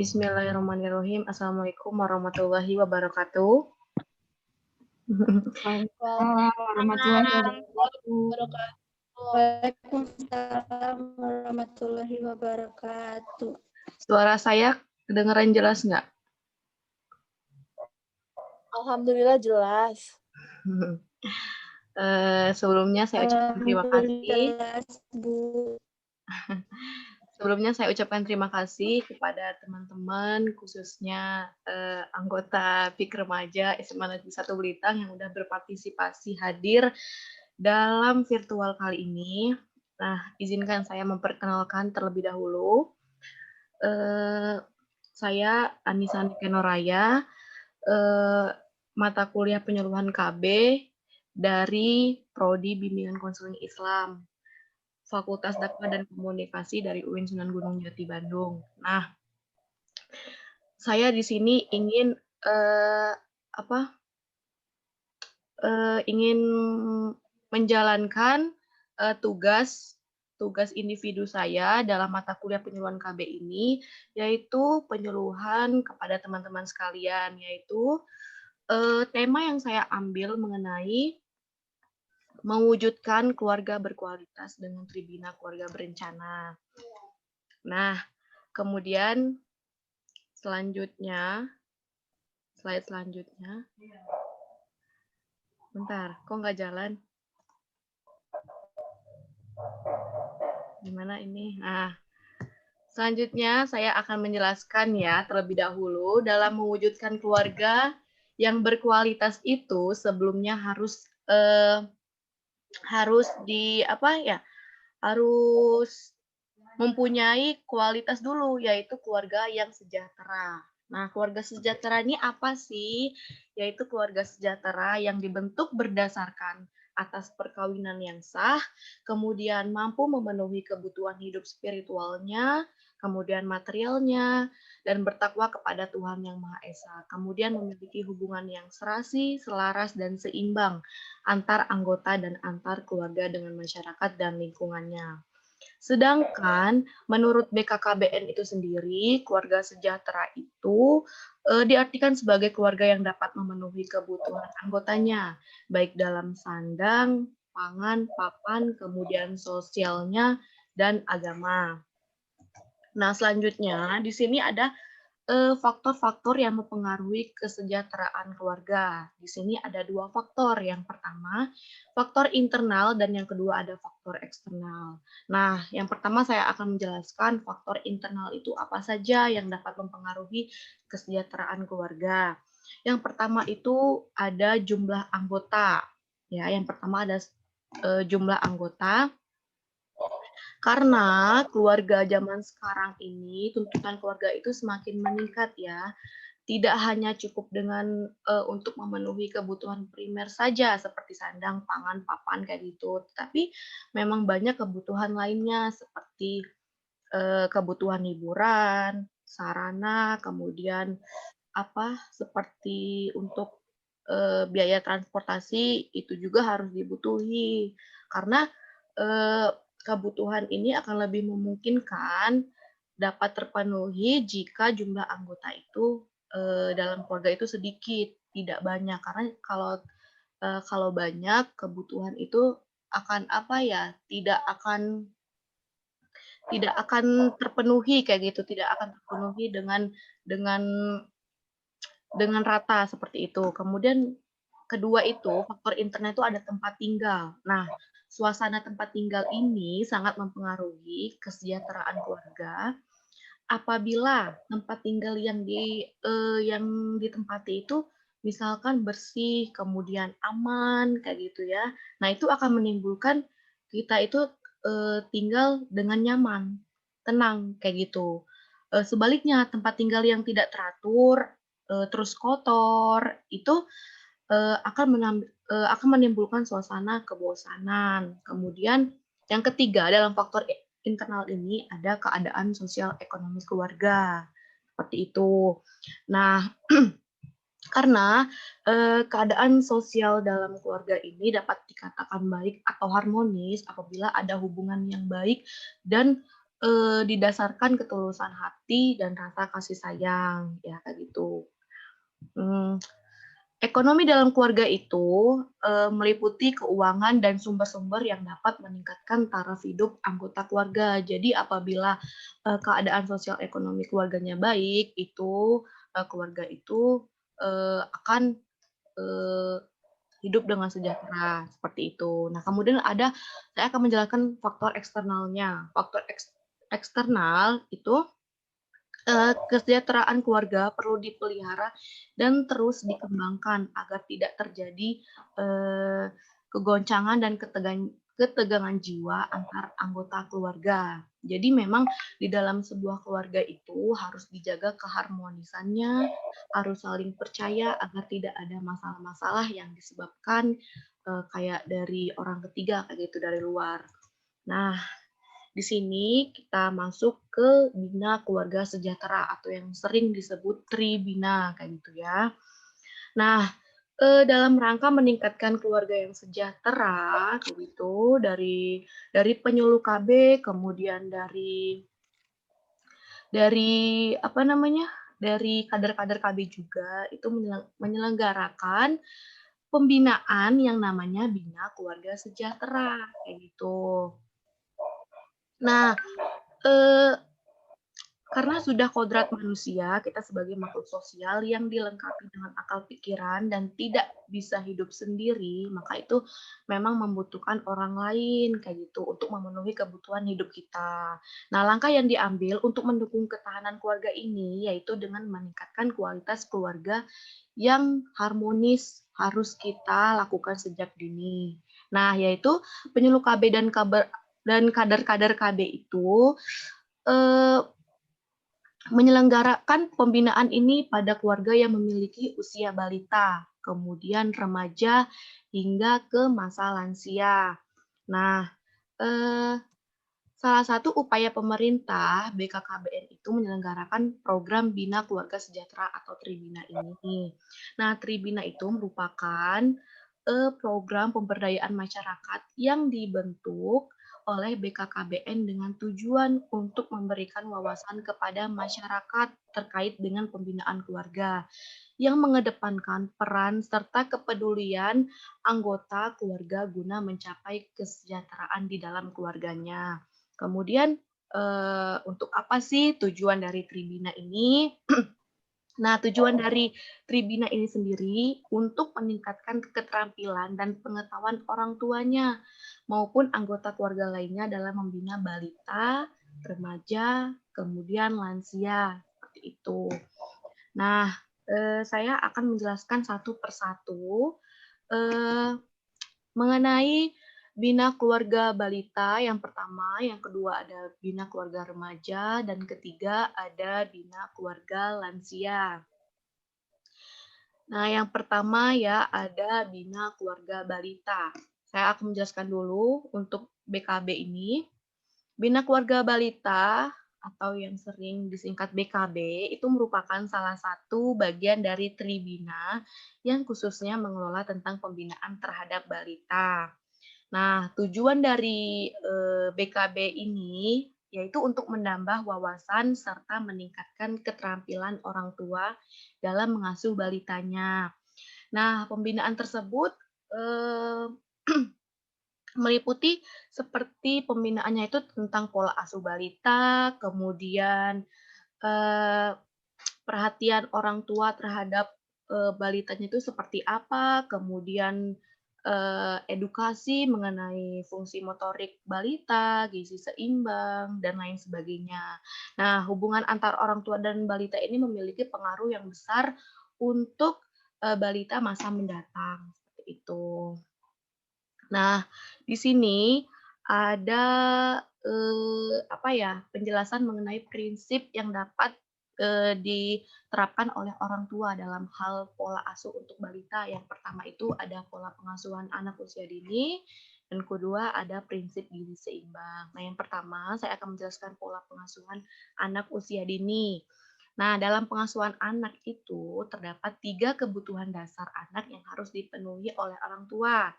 Bismillahirrahmanirrahim. Assalamualaikum warahmatullahi wabarakatuh. Waalaikumsalam warahmatullahi wabarakatuh. Waalaikumsalam warahmatullahi wabarakatuh. Suara saya kedengaran jelas nggak? Alhamdulillah jelas. Sebelumnya saya ucapkan terima kasih. Jelas, Bu. Sebelumnya saya ucapkan terima kasih kepada teman-teman, khususnya anggota PIK Remaja SMA Negeri 1 Belitang yang sudah berpartisipasi hadir dalam virtual kali ini. Nah, izinkan saya memperkenalkan terlebih dahulu. Saya Anissa Nikenuraya, mata kuliah penyuluhan KB dari Prodi Bimbingan Konseling Islam, Fakultas Dakwah dan Komunikasi dari UIN Sunan Gunung Jati Bandung. Nah, saya di sini ingin ingin menjalankan tugas individu saya dalam mata kuliah penyuluhan KB ini, yaitu penyuluhan kepada teman-teman sekalian, yaitu tema yang saya ambil mengenai mewujudkan keluarga berkualitas dengan Tribina Keluarga Berencana. Nah, kemudian slide selanjutnya. Bentar, kok nggak jalan? Gimana ini? Nah, selanjutnya saya akan menjelaskan ya terlebih dahulu dalam mewujudkan keluarga yang berkualitas itu sebelumnya harus mempunyai kualitas dulu, yaitu keluarga yang sejahtera. Nah, keluarga sejahtera ini apa sih? Yaitu keluarga sejahtera yang dibentuk berdasarkan atas perkawinan yang sah, kemudian mampu memenuhi kebutuhan hidup spiritualnya, kemudian materialnya, dan bertakwa kepada Tuhan Yang Maha Esa. Kemudian memiliki hubungan yang serasi, selaras, dan seimbang antar anggota dan antar keluarga dengan masyarakat dan lingkungannya. Sedangkan menurut BKKBN itu sendiri, keluarga sejahtera itu diartikan sebagai keluarga yang dapat memenuhi kebutuhan anggotanya, baik dalam sandang, pangan, papan, kemudian sosialnya, dan agama. Nah, selanjutnya di sini ada faktor-faktor yang mempengaruhi kesejahteraan keluarga. Di sini ada dua faktor. Yang pertama, faktor internal dan yang kedua ada faktor eksternal. Nah, yang pertama saya akan menjelaskan faktor internal itu apa saja yang dapat mempengaruhi kesejahteraan keluarga. Yang pertama itu ada jumlah anggota. Ya, yang pertama ada jumlah anggota. Karena keluarga zaman sekarang ini, tuntutan keluarga itu semakin meningkat ya. Tidak hanya cukup dengan untuk memenuhi kebutuhan primer saja seperti sandang, pangan, papan kayak gitu, tapi memang banyak kebutuhan lainnya seperti kebutuhan hiburan, sarana, kemudian seperti untuk biaya transportasi itu juga harus dibutuhi karena kebutuhan ini akan lebih memungkinkan dapat terpenuhi jika jumlah anggota itu dalam keluarga itu sedikit, tidak banyak. Karena kalau banyak kebutuhan itu akan tidak akan terpenuhi kayak gitu, tidak akan terpenuhi dengan rata seperti itu. Kemudian kedua itu faktor internet itu ada tempat tinggal. Nah, suasana tempat tinggal ini sangat mempengaruhi kesejahteraan keluarga. Apabila tempat tinggal yang ditempati itu misalkan bersih, kemudian aman kayak gitu ya. Nah, itu akan menimbulkan kita itu tinggal dengan nyaman, tenang kayak gitu. Sebaliknya tempat tinggal yang tidak teratur terus kotor itu akan menimbulkan suasana kebosanan. Kemudian yang ketiga dalam faktor internal ini ada keadaan sosial ekonomi keluarga. Seperti itu. Nah, karena keadaan sosial dalam keluarga ini dapat dikatakan baik atau harmonis apabila ada hubungan yang baik dan didasarkan ketulusan hati dan rasa kasih sayang, ya kayak gitu. Ekonomi dalam keluarga itu meliputi keuangan dan sumber-sumber yang dapat meningkatkan taraf hidup anggota keluarga. Jadi apabila keadaan sosial ekonomi keluarganya baik, itu keluarga itu akan eh, hidup dengan sejahtera seperti itu. Nah, kemudian saya akan menjelaskan faktor eksternalnya. Faktor eksternal itu kesejahteraan keluarga perlu dipelihara dan terus dikembangkan agar tidak terjadi kegoncangan dan ketegangan jiwa antar anggota keluarga. Jadi memang di dalam sebuah keluarga itu harus dijaga keharmonisannya, harus saling percaya agar tidak ada masalah-masalah yang disebabkan kayak dari orang ketiga kayak gitu dari luar. Nah, di sini kita masuk ke Bina Keluarga Sejahtera atau yang sering disebut Tribina kayak gitu ya. Nah, dalam rangka meningkatkan keluarga yang sejahtera gitu dari penyuluh KB, kemudian dari apa namanya? Dari kader-kader KB juga itu menyelenggarakan pembinaan yang namanya Bina Keluarga Sejahtera kayak gitu. Nah, karena sudah kodrat manusia, kita sebagai makhluk sosial yang dilengkapi dengan akal pikiran dan tidak bisa hidup sendiri, maka itu memang membutuhkan orang lain kayak gitu untuk memenuhi kebutuhan hidup kita. Nah, langkah yang diambil untuk mendukung ketahanan keluarga ini yaitu dengan meningkatkan kualitas keluarga yang harmonis harus kita lakukan sejak dini. Nah, yaitu penyuluh KB dan kader-kader KB itu menyelenggarakan pembinaan ini pada keluarga yang memiliki usia balita, kemudian remaja, hingga ke masa lansia. Nah, salah satu upaya pemerintah BKKBN itu menyelenggarakan program Bina Keluarga Sejahtera atau Tribina ini. Nah, Tribina itu merupakan program pemberdayaan masyarakat yang dibentuk oleh BKKBN dengan tujuan untuk memberikan wawasan kepada masyarakat terkait dengan pembinaan keluarga yang mengedepankan peran serta kepedulian anggota keluarga guna mencapai kesejahteraan di dalam keluarganya. Kemudian untuk apa sih tujuan dari Tribina ini? Nah, tujuan dari Tribina ini sendiri untuk meningkatkan keterampilan dan pengetahuan orang tuanya maupun anggota keluarga lainnya dalam membina balita, remaja, kemudian lansia, seperti itu. Nah, saya akan menjelaskan satu persatu mengenai Bina Keluarga Balita yang pertama, yang kedua ada Bina Keluarga Remaja, dan ketiga ada Bina Keluarga Lansia. Nah, yang pertama ya ada Bina Keluarga Balita. Saya akan menjelaskan dulu untuk BKB ini. Bina Keluarga Balita atau yang sering disingkat BKB itu merupakan salah satu bagian dari Tribina yang khususnya mengelola tentang pembinaan terhadap balita. Nah, tujuan dari BKB ini yaitu untuk menambah wawasan serta meningkatkan keterampilan orang tua dalam mengasuh balitanya. Nah, pembinaan tersebut meliputi seperti pembinaannya itu tentang pola asuh balita, kemudian perhatian orang tua terhadap balitanya itu seperti apa, kemudian edukasi mengenai fungsi motorik balita, gizi seimbang, dan lain sebagainya. Nah, hubungan antar orang tua dan balita ini memiliki pengaruh yang besar untuk balita masa mendatang, seperti itu. Nah, di sini ada penjelasan mengenai prinsip yang dapat diterapkan oleh orang tua dalam hal pola asuh untuk balita. Yang pertama itu ada pola pengasuhan anak usia dini, dan kedua ada prinsip gizi seimbang. Nah, yang pertama saya akan menjelaskan pola pengasuhan anak usia dini. Nah, dalam pengasuhan anak itu terdapat 3 kebutuhan dasar anak yang harus dipenuhi oleh orang tua.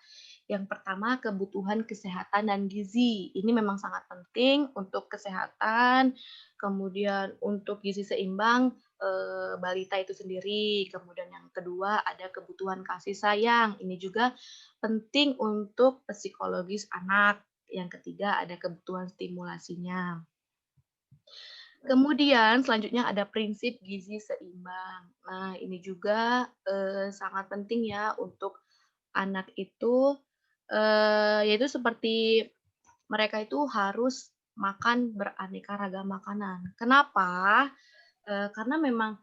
Yang pertama, kebutuhan kesehatan dan gizi. Ini memang sangat penting untuk kesehatan, kemudian untuk gizi seimbang balita itu sendiri. Kemudian yang kedua ada kebutuhan kasih sayang. Ini juga penting untuk psikologis anak. Yang ketiga ada kebutuhan stimulasinya. Kemudian selanjutnya ada prinsip gizi seimbang. Nah, ini juga, sangat penting ya untuk anak itu, yaitu seperti mereka itu harus makan beraneka ragam makanan. Kenapa? Karena memang,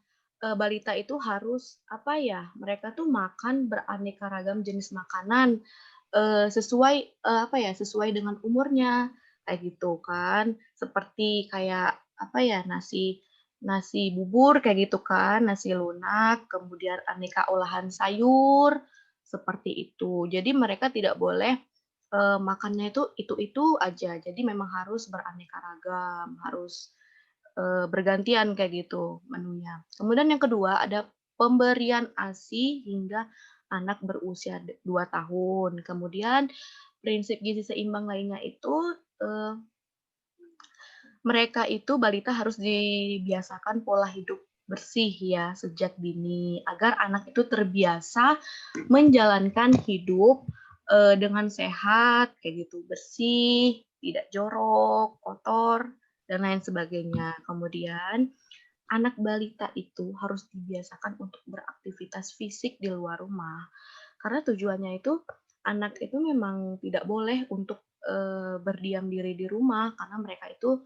balita itu harus, apa ya, mereka tuh makan beraneka ragam jenis makanan, sesuai, apa ya, sesuai dengan umurnya, kayak gitu kan. Seperti kayak, apa ya, nasi nasi bubur kayak gitu kan, nasi lunak, kemudian aneka olahan sayur, seperti itu. Jadi mereka tidak boleh, makannya itu aja. Jadi memang harus beraneka ragam, harus bergantian kayak gitu menunya. Kemudian yang kedua ada pemberian ASI hingga anak berusia 2 tahun. Kemudian prinsip gizi seimbang lainnya itu, mereka itu balita harus dibiasakan pola hidup bersih ya sejak dini, agar anak itu terbiasa menjalankan hidup, dengan sehat kayak gitu, bersih, tidak jorok, kotor, dan lain sebagainya. Kemudian anak balita itu harus dibiasakan untuk beraktivitas fisik di luar rumah, karena tujuannya itu anak itu memang tidak boleh untuk, berdiam diri di rumah, karena mereka itu,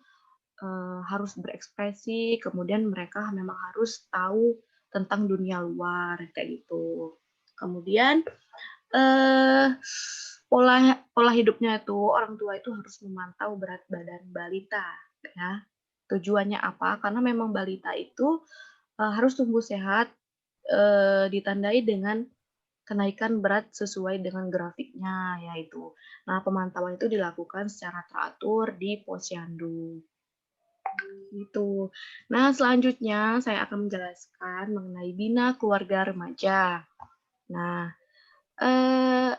harus berekspresi, kemudian mereka memang harus tahu tentang dunia luar, kayak gitu. Kemudian, eee, pola pola hidupnya itu, orang tua itu harus memantau berat badan balita, ya. Tujuannya apa? Karena memang balita itu, harus tumbuh sehat, ditandai dengan kenaikan berat sesuai dengan grafiknya, yaitu. Nah, pemantauan itu dilakukan secara teratur di posyandu, gitu. Nah, selanjutnya saya akan menjelaskan mengenai bina keluarga remaja. Nah, eee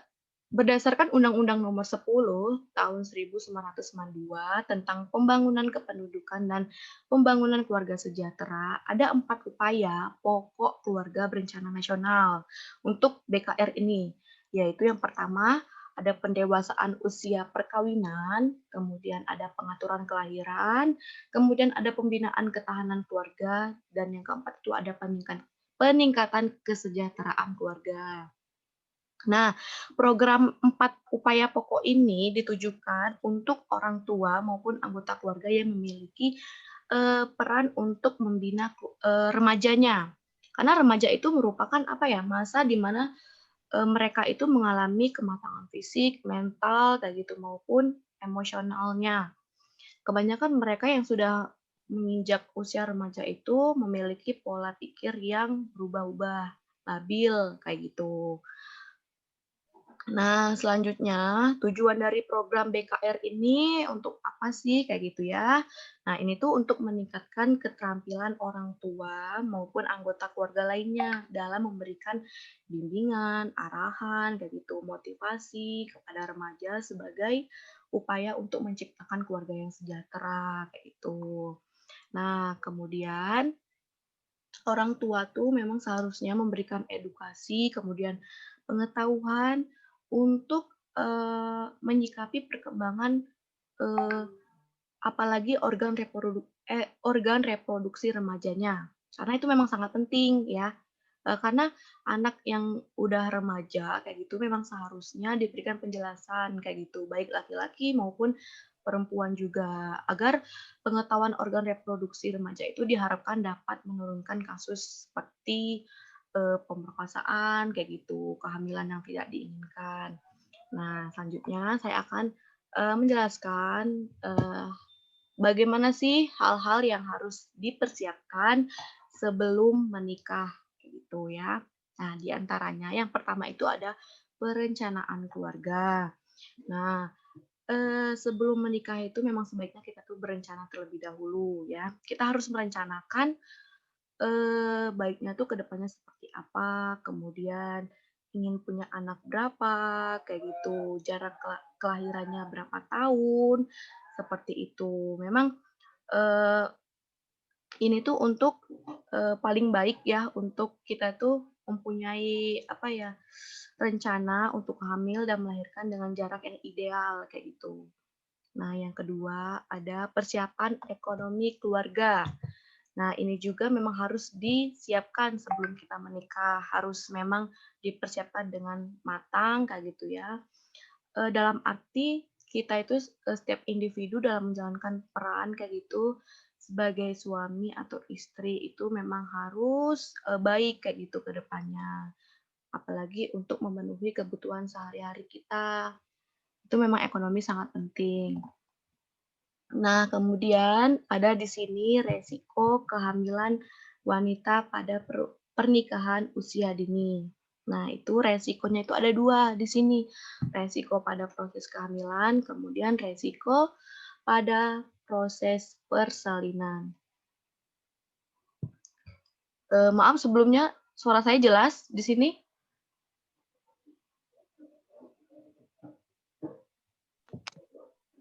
berdasarkan Undang-Undang Nomor 10 Tahun 1992 tentang Pembangunan Kependudukan dan Pembangunan Keluarga Sejahtera, ada 4 upaya pokok keluarga berencana nasional untuk BKR ini, yaitu yang pertama ada pendewasaan usia perkawinan, kemudian ada pengaturan kelahiran, kemudian ada pembinaan ketahanan keluarga, dan yang keempat itu ada peningkatan kesejahteraan keluarga. Nah, program 4 upaya pokok ini ditujukan untuk orang tua maupun anggota keluarga yang memiliki, peran untuk membina remajanya. Karena remaja itu merupakan apa ya, masa di mana, mereka itu mengalami kematangan fisik, mental, kayak gitu, maupun emosionalnya. Kebanyakan mereka yang sudah menginjak usia remaja itu memiliki pola pikir yang berubah-ubah, labil, kayak gitu. Nah, selanjutnya tujuan dari program BKR ini untuk apa sih kayak gitu ya. Nah, ini tuh untuk meningkatkan keterampilan orang tua maupun anggota keluarga lainnya dalam memberikan bimbingan, arahan, kayak gitu, motivasi kepada remaja sebagai upaya untuk menciptakan keluarga yang sejahtera kayak gitu. Nah, kemudian orang tua tuh memang seharusnya memberikan edukasi, kemudian pengetahuan untuk, menyikapi perkembangan, eee, apalagi organ reproduksi remajanya. Karena itu memang sangat penting ya, karena anak yang udah remaja kayak gitu memang seharusnya diberikan penjelasan kayak gitu, baik laki-laki maupun perempuan juga, agar pengetahuan organ reproduksi remaja itu diharapkan dapat menurunkan kasus seperti, pemerkosaan kayak gitu, kehamilan yang tidak diinginkan. Nah, selanjutnya saya akan, menjelaskan, bagaimana sih hal-hal yang harus dipersiapkan sebelum menikah, gitu ya. Nah, di antaranya yang pertama itu ada perencanaan keluarga. Nah, sebelum menikah itu memang sebaiknya kita tuh berencana terlebih dahulu ya. Kita harus merencanakan baiknya tuh ke depannya seperti apa, kemudian ingin punya anak berapa, kayak gitu, jarak kelahirannya berapa tahun, seperti itu. Memang, eee, ini tuh untuk, paling baik ya, untuk kita tuh mempunyai, apa ya, rencana untuk hamil dan melahirkan dengan jarak yang ideal, kayak gitu. Nah, yang kedua ada persiapan ekonomi keluarga. Nah, ini juga memang harus disiapkan sebelum kita menikah, harus memang dipersiapkan dengan matang kayak gitu ya. Dalam arti kita itu setiap individu dalam menjalankan peran kayak gitu sebagai suami atau istri itu memang harus, baik kayak gitu ke depannya. Apalagi untuk memenuhi kebutuhan sehari-hari kita, itu memang ekonomi sangat penting. Nah, kemudian ada di sini resiko kehamilan wanita pada pernikahan usia dini. Nah, itu resikonya itu ada dua di sini. Resiko pada proses kehamilan, kemudian resiko pada proses persalinan. Maaf sebelumnya suara saya jelas di sini?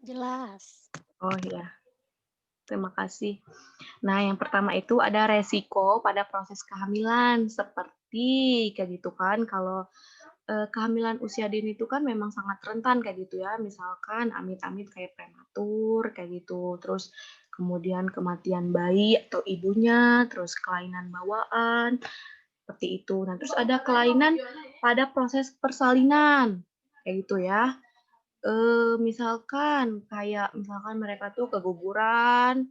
Jelas. Oh iya, terima kasih. Nah, yang pertama itu ada resiko pada proses kehamilan, seperti kayak gitu kan, kalau kehamilan usia dini itu kan memang sangat rentan kayak gitu ya, misalkan amit-amit kayak prematur kayak gitu, terus kemudian kematian bayi atau ibunya, terus kelainan bawaan, seperti itu. Nah, terus ada kelainan pada proses persalinan, kayak gitu ya. Misalkan mereka tuh keguguran,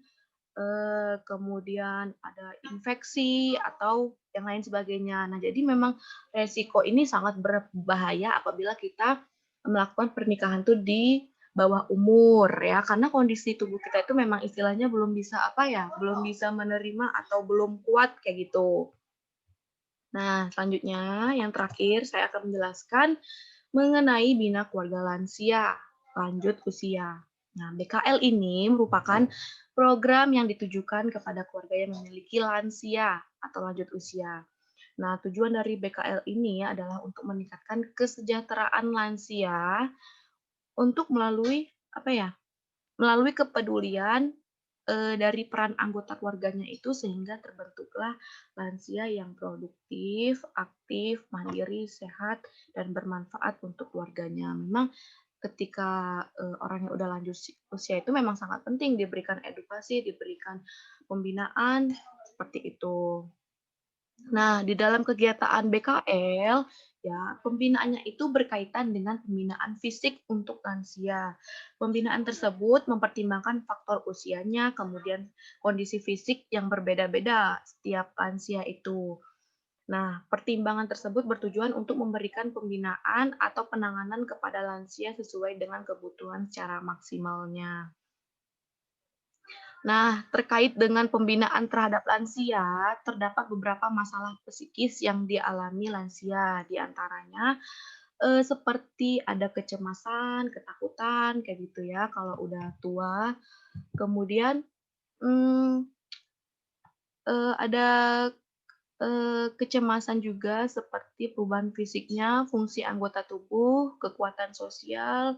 kemudian ada infeksi atau yang lain sebagainya. Nah, jadi memang resiko ini sangat berbahaya apabila kita melakukan pernikahan tuh di bawah umur ya, karena kondisi tubuh kita itu memang istilahnya belum bisa apa ya, belum bisa menerima atau belum kuat kayak gitu. Nah, selanjutnya yang terakhir saya akan menjelaskan mengenai bina keluarga lansia lanjut usia. Nah, BKL ini merupakan program yang ditujukan kepada keluarga yang memiliki lansia atau lanjut usia. Nah, tujuan dari BKL ini adalah untuk meningkatkan kesejahteraan lansia untuk melalui apa ya? Melalui kepedulian dari peran anggota keluarganya itu sehingga terbentuklah lansia yang produktif, aktif, mandiri, sehat, dan bermanfaat untuk keluarganya. Memang ketika orang yang udah lanjut usia itu memang sangat penting diberikan edukasi, diberikan pembinaan seperti itu. Nah, di dalam kegiatan BKL, ya, pembinaannya itu berkaitan dengan pembinaan fisik untuk lansia. Pembinaan tersebut mempertimbangkan faktor usianya, kemudian kondisi fisik yang berbeda-beda setiap lansia itu. Nah, pertimbangan tersebut bertujuan untuk memberikan pembinaan atau penanganan kepada lansia sesuai dengan kebutuhan secara maksimalnya. Nah, terkait dengan pembinaan terhadap lansia, terdapat beberapa masalah psikis yang dialami lansia, di antaranya seperti ada kecemasan, ketakutan, kayak gitu ya, kalau udah tua. Kemudian mmm, ada kecemasan juga seperti perubahan fisiknya, fungsi anggota tubuh, kekuatan sosial,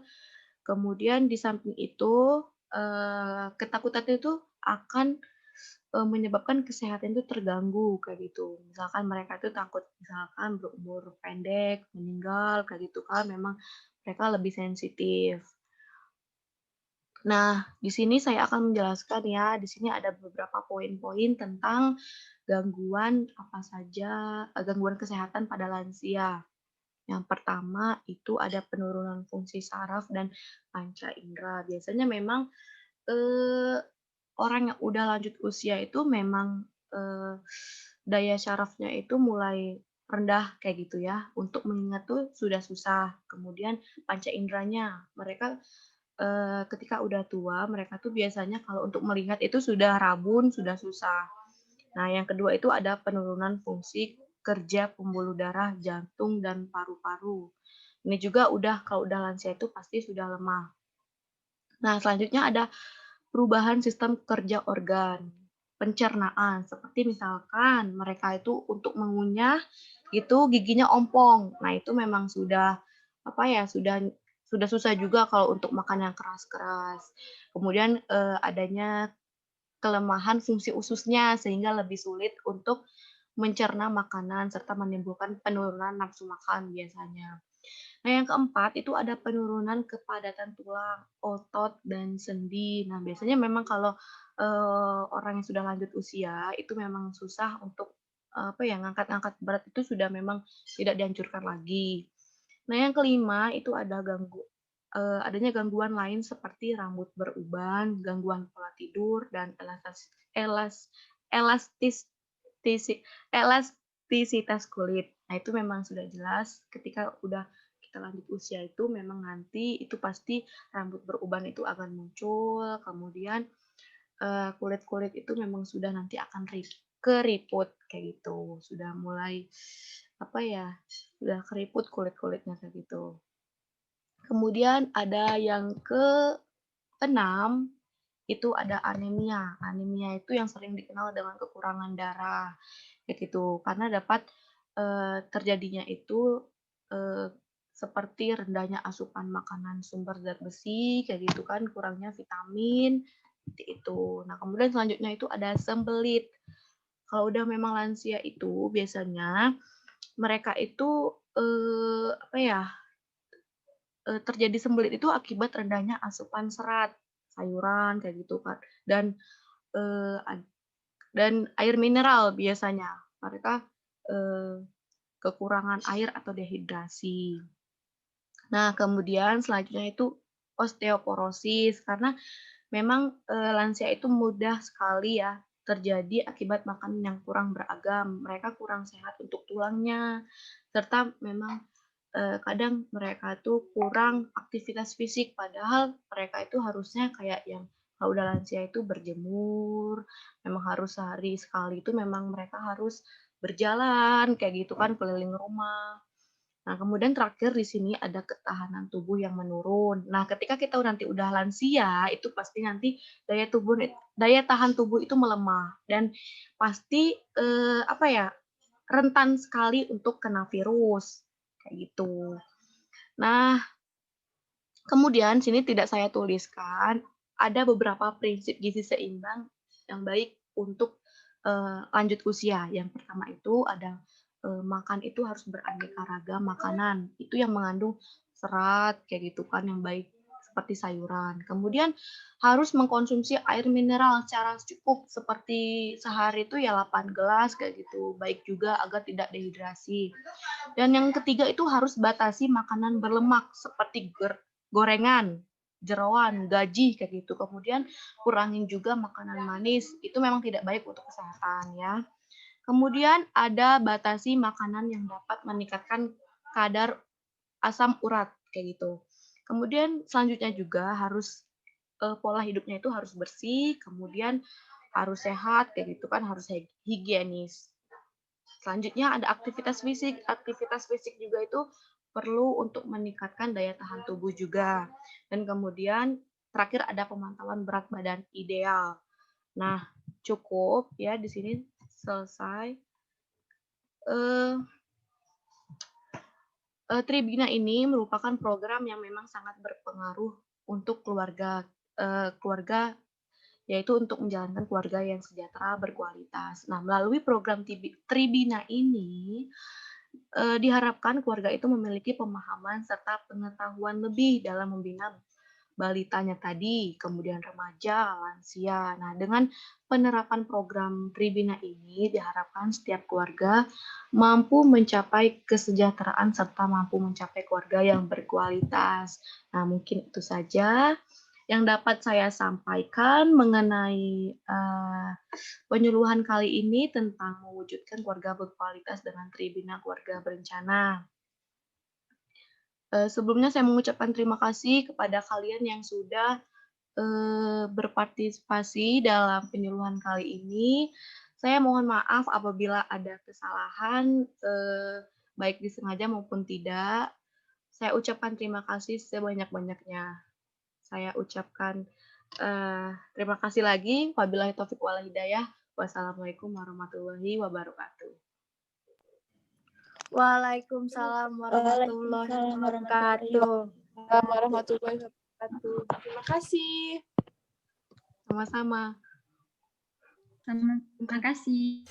kemudian di samping itu, ketakutan itu akan, menyebabkan kesehatan itu terganggu, kayak gitu. Misalkan mereka tuh takut misalkan berumur pendek, meninggal, kayak gitu kan, memang mereka lebih sensitif. Nah, di sini saya akan menjelaskan ya, di sini ada beberapa poin-poin tentang gangguan apa saja, gangguan kesehatan pada lansia. Yang pertama itu ada penurunan fungsi saraf dan panca indera. Biasanya memang, eee, orang yang udah lanjut usia itu memang, daya syarafnya itu mulai rendah kayak gitu ya, untuk mengingat tuh sudah susah. Kemudian panca inderanya, mereka ketika udah tua, mereka tuh biasanya kalau untuk melihat itu sudah rabun, sudah susah. Nah, yang kedua itu ada penurunan fungsi kerja pembuluh darah, jantung, dan paru-paru. Ini juga kalau udah lansia itu pasti sudah lemah. Nah, selanjutnya ada perubahan sistem kerja organ. pencernaan. Seperti misalkan mereka itu untuk mengunyah itu giginya ompong. Nah, itu memang sudah apa ya, sudah susah juga kalau untuk makan yang keras-keras. Kemudian adanya kelemahan fungsi ususnya sehingga lebih sulit untuk mencerna makanan serta menimbulkan penurunan nafsu makan biasanya. Nah, yang keempat itu ada penurunan kepadatan tulang, otot, dan sendi. Nah, biasanya memang kalau orang yang sudah lanjut usia itu memang susah untuk apa ya, ngangkat-ngangkat berat itu sudah memang tidak dianjurkan lagi. Nah, yang kelima itu ada adanya gangguan lain seperti rambut beruban, gangguan pola tidur, dan elas elastis tisi elastisitas kulit. Nah, itu memang sudah jelas ketika udah kita lanjut usia itu memang nanti itu pasti rambut beruban itu akan muncul, kemudian, kulit-kulit itu memang sudah nanti akan keriput kayak gitu, sudah mulai apa ya, sudah keriput kulit-kulitnya kayak gitu. Kemudian ada yang keenam, itu ada anemia. Anemia itu yang sering dikenal dengan kekurangan darah, kayak gitu. Karena dapat, terjadinya itu, eee, seperti rendahnya asupan makanan sumber zat besi, kayak gitu kan, kurangnya vitamin, seperti itu. Nah, kemudian selanjutnya itu ada sembelit. Kalau udah memang lansia itu biasanya mereka itu, apa ya, terjadi sembelit itu akibat rendahnya asupan serat, sayuran kayak gitu kan, dan, eee, ad dan air mineral biasanya. Mereka, eee, kekurangan air atau dehidrasi. Nah, kemudian selanjutnya itu osteoporosis, karena memang, lansia itu mudah sekali ya terjadi akibat makanan yang kurang beragam. Mereka kurang sehat untuk tulangnya, serta memang, kadang mereka tuh kurang aktivitas fisik, padahal mereka itu harusnya kayak yang kalau udah lansia itu berjemur, memang harus sehari sekali itu memang mereka harus berjalan kayak gitu kan keliling rumah. Nah, kemudian terakhir di sini ada ketahanan tubuh yang menurun. Nah, ketika kita nanti udah lansia, itu pasti nanti daya tahan tubuh itu melemah dan pasti, apa ya, rentan sekali untuk kena virus, kayak gitu. Nah, kemudian sini tidak saya tuliskan, ada beberapa prinsip gizi seimbang yang baik untuk, lanjut usia. Yang pertama itu ada, makan itu harus beraneka ragam makanan, itu yang mengandung serat kayak gitu kan yang baik, seperti sayuran. Kemudian harus mengkonsumsi air mineral secara cukup, seperti sehari itu ya 8 gelas kayak gitu, baik juga agar tidak dehidrasi. Dan yang ketiga itu harus batasi makanan berlemak seperti gorengan, jeroan, gaji kayak gitu. Kemudian kurangin juga makanan manis, itu memang tidak baik untuk kesehatan ya. Kemudian ada batasi makanan yang dapat meningkatkan kadar asam urat kayak gitu. Kemudian selanjutnya juga harus pola hidupnya itu harus bersih, kemudian harus sehat kayak gitu kan, harus higienis. Selanjutnya ada aktivitas fisik. Aktivitas fisik juga itu perlu untuk meningkatkan daya tahan tubuh juga. Dan kemudian terakhir ada pemantauan berat badan ideal. Nah, cukup ya di sini selesai. Eh, Tribina ini merupakan program yang memang sangat berpengaruh untuk keluarga yaitu untuk menjalankan keluarga yang sejahtera berkualitas. Nah, melalui program Tribina ini diharapkan keluarga itu memiliki pemahaman serta pengetahuan lebih dalam membina balitanya tadi, kemudian remaja, lansia. Nah, dengan penerapan program Tribina ini diharapkan setiap keluarga mampu mencapai kesejahteraan serta mampu mencapai keluarga yang berkualitas. Nah, mungkin itu saja yang dapat saya sampaikan mengenai penyuluhan kali ini tentang mewujudkan keluarga berkualitas dengan Tribina Keluarga Berencana. Sebelumnya saya mengucapkan terima kasih kepada kalian yang sudah berpartisipasi dalam penyuluhan kali ini. Saya mohon maaf apabila ada kesalahan, baik disengaja maupun tidak. Saya ucapkan terima kasih sebanyak-banyaknya. Saya ucapkan terima kasih lagi. Wabillahi taufiq wal hidayah. Wassalamualaikum warahmatullahi wabarakatuh. Waalaikumsalam warahmatullahi wabarakatuh. Warahmatullahi wabarakatuh. Terima kasih. Sama-sama. Terima kasih.